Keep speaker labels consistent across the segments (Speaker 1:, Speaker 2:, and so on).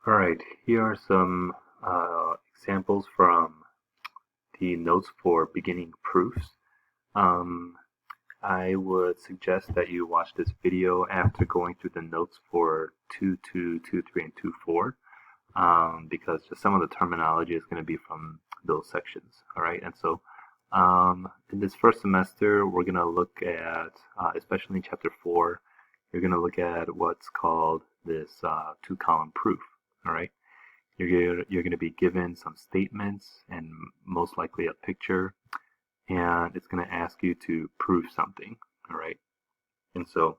Speaker 1: All right, here are some examples from the notes for beginning proofs. Um, I would suggest that you watch this video after going through the notes for 2.2, 2.3, and 2.4 because just some of the terminology is going to be from those sections. All right, and so in this first semester, we're going to look at, especially in chapter 4, you're going to look at what's called this two-column proof. All right, you're going to be given some statements and most likely a picture, and it's going to ask you to prove something. All right, and so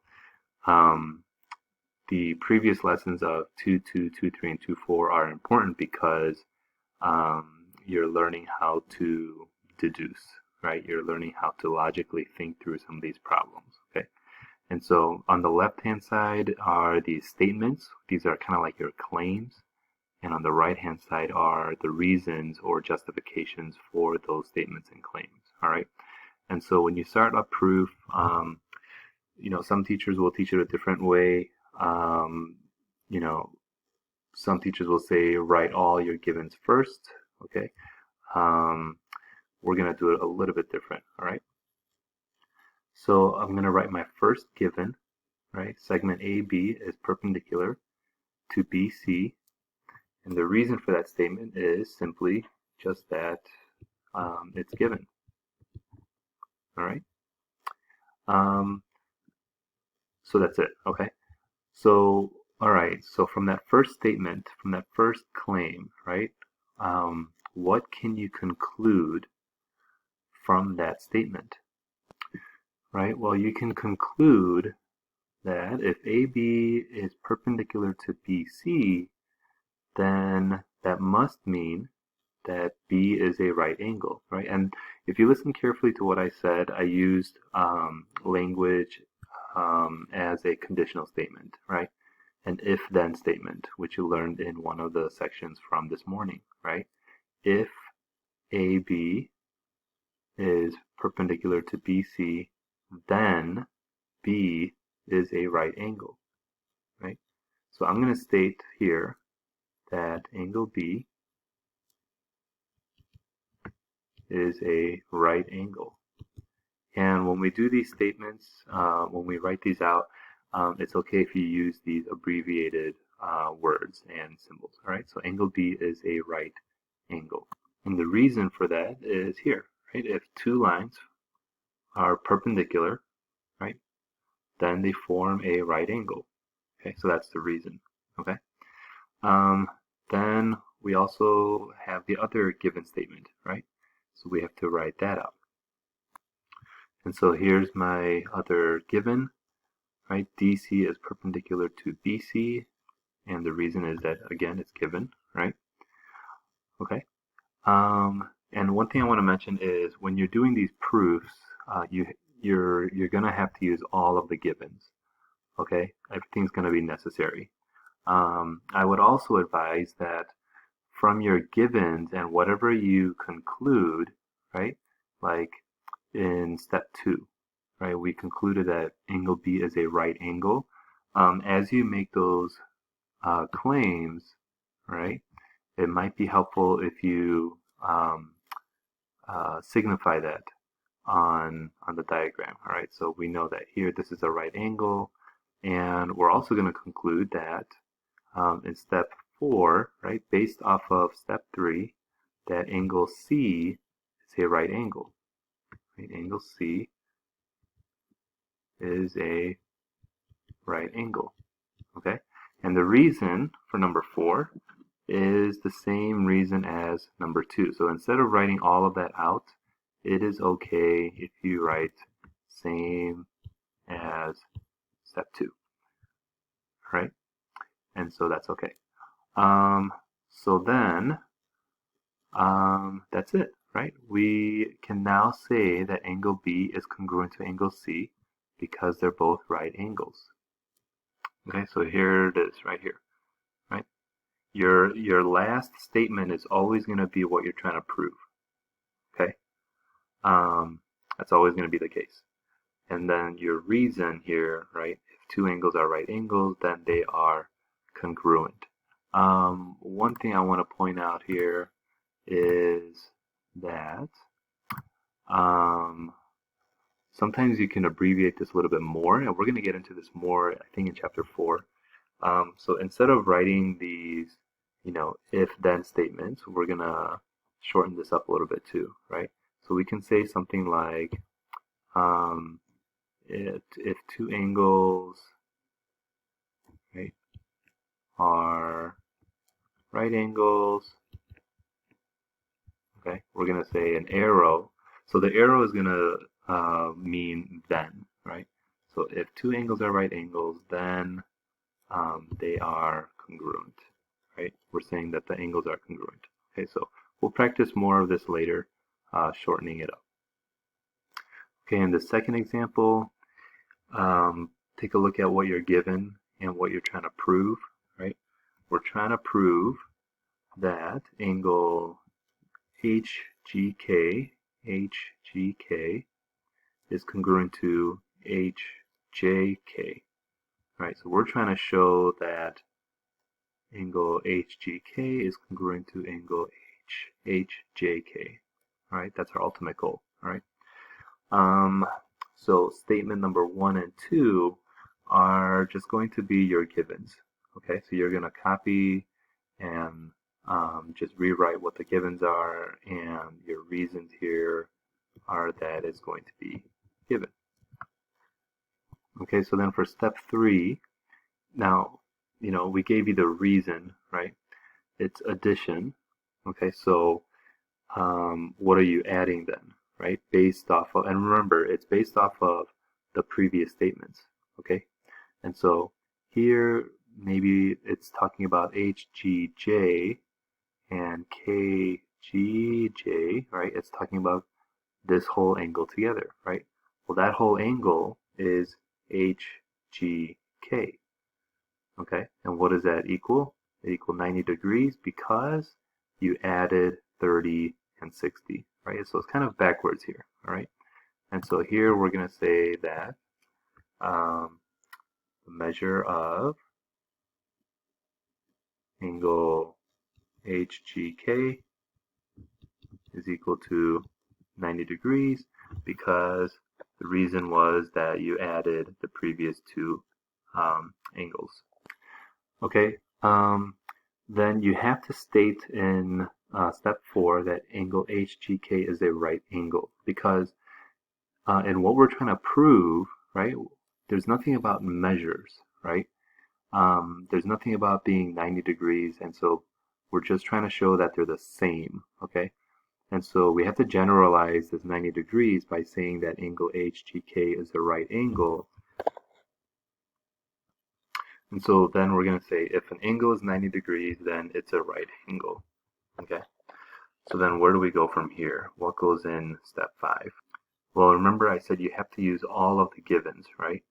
Speaker 1: the previous lessons of 2.2, 2.3, and 2.4 are important because you're learning how to deduce, right? You're learning how to logically think through some of these problems, okay? And so on the left-hand side are these statements. These are kind of like your claims. And on the right-hand side are the reasons or justifications for those statements and claims, all right? And so when you start a proof, some teachers will teach it a different way. Some teachers will say write all your givens first, okay? We're going to do it a little bit different, all right? So I'm going to write my first given, right? Segment AB is perpendicular to BC, and the reason for that statement is simply just that it's given, all right? So that's it, okay? So, all right, so from that first statement, from that first claim, right, what can you conclude from that statement? Right, well, you can conclude that if AB is perpendicular to BC, then that must mean that B is a right angle, right? And if you listen carefully to what I said, I used language as a conditional statement, right? An if-then statement, which you learned in one of the sections from this morning, right? If AB is perpendicular to BC, then B is a right angle, right? So I'm going to state here that angle B is a right angle. And when we do these statements, when we write these out, it's okay if you use these abbreviated words and symbols, all right? So angle B is a right angle. And the reason for that is here, right? If two lines are perpendicular, right, then they form a right angle. Okay, so that's the reason. Okay. Then we also have the other given statement, right? So we have to write that out. And so here's my other given, right? DC is perpendicular to BC, and the reason is that, again, it's given, right? Okay. And one thing I want to mention is when you're doing these proofs, you're going to have to use all of the givens. Okay, everything's going to be necessary. I would also advise that from your givens and whatever you conclude, right, like in step 2, right, we concluded that angle B is a right angle. As you make those claims, right, it might be helpful if you signify that on the diagram, all right? So we know that here this is a right angle, and we're also going to conclude that in step 4, right, based off of step 3, that angle C is a right angle. Right? Angle C is a right angle, okay? And the reason for number 4 is the same reason as number 2. So instead of writing all of that out, it is okay if you write same as step 2, right? And so that's okay. So then, that's it, right? We can now say that angle B is congruent to angle C because they're both right angles. Okay, so here it is, right here, right? Your last statement is always going to be what you're trying to prove, okay? That's always going to be the case. And then your reason here, right? If two angles are right angles, then they are congruent. One thing I want to point out here is that sometimes you can abbreviate this a little bit more, and we're going to get into this more, I think, in chapter 4. So instead of writing these, if-then statements, we're going to shorten this up a little bit too, right? So we can say something like, if two angles, right, are right angles, okay, we're going to say an arrow. So the arrow is going to mean then, right? So if two angles are right angles, then they are congruent, right? We're saying that the angles are congruent. Okay, so we'll practice more of this later, shortening it up. Okay, in the second example, take a look at what you're given and what you're trying to prove, right? We're trying to prove that angle HGK is congruent to HJK, right? So we're trying to show that angle HGK is congruent to angle HJK, all right? That's our ultimate goal, all right? So statement number 1 and 2 are just going to be your givens, okay? So you're going to copy and just rewrite what the givens are, and your reasons here are that it's going to be given. Okay, so then for step 3, now, we gave you the reason, right? It's addition. Okay, so what are you adding then, right? Based off of, and remember, it's based off of the previous statements, okay? And so here, maybe it's talking about HGJ and KGJ, right? It's talking about this whole angle together, right? Well, that whole angle is HGK, okay? And what does that equal? It equals 90 degrees because you added 30 and 60, right? So it's kind of backwards here, all right? And so here we're going to say that the measure of angle HGK is equal to 90 degrees because the reason was that you added the previous two angles. Okay, then you have to state in step 4 that angle HGK is a right angle because in what we're trying to prove, right, there's nothing about measures, right? There's nothing about being 90 degrees, and so we're just trying to show that they're the same, okay? And so we have to generalize this 90 degrees by saying that angle HGK is a right angle. And so then we're going to say if an angle is 90 degrees, then it's a right angle, okay? So then where do we go from here? What goes in step 5? Well, remember I said you have to use all of the givens, right?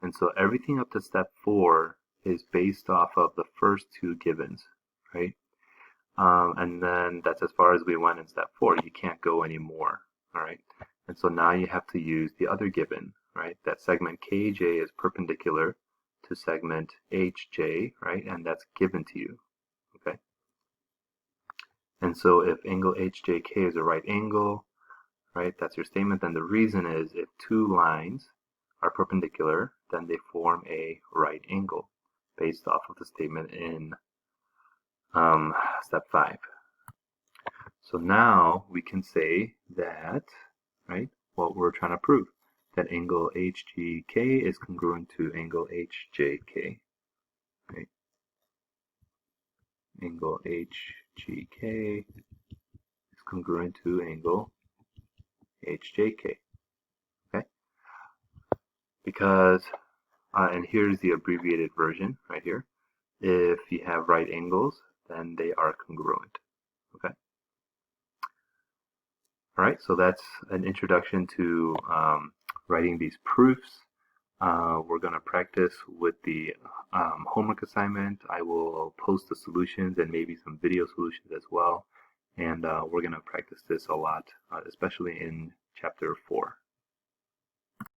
Speaker 1: And so everything up to step 4 is based off of the first 2 givens, right? And then that's as far as we went in step 4. You can't go any more, all right? And so now you have to use the other given, right? That segment KJ is perpendicular to segment HJ, right? And that's given to you, okay? And so if angle HJK is a right angle, right, that's your statement, then the reason is if 2 lines are perpendicular, then they form a right angle based off of the statement in step 5. So now we can say that, right, what we're trying to prove, that angle HGK is congruent to angle HJK, right? Angle HGK is congruent to angle HJK, okay? Because, and here's the abbreviated version right here. If you have right angles, then they are congruent, okay? All right, so that's an introduction to writing these proofs. We're going to practice with the homework assignment. I will post the solutions and maybe some video solutions as well. And we're going to practice this a lot, especially in chapter 4.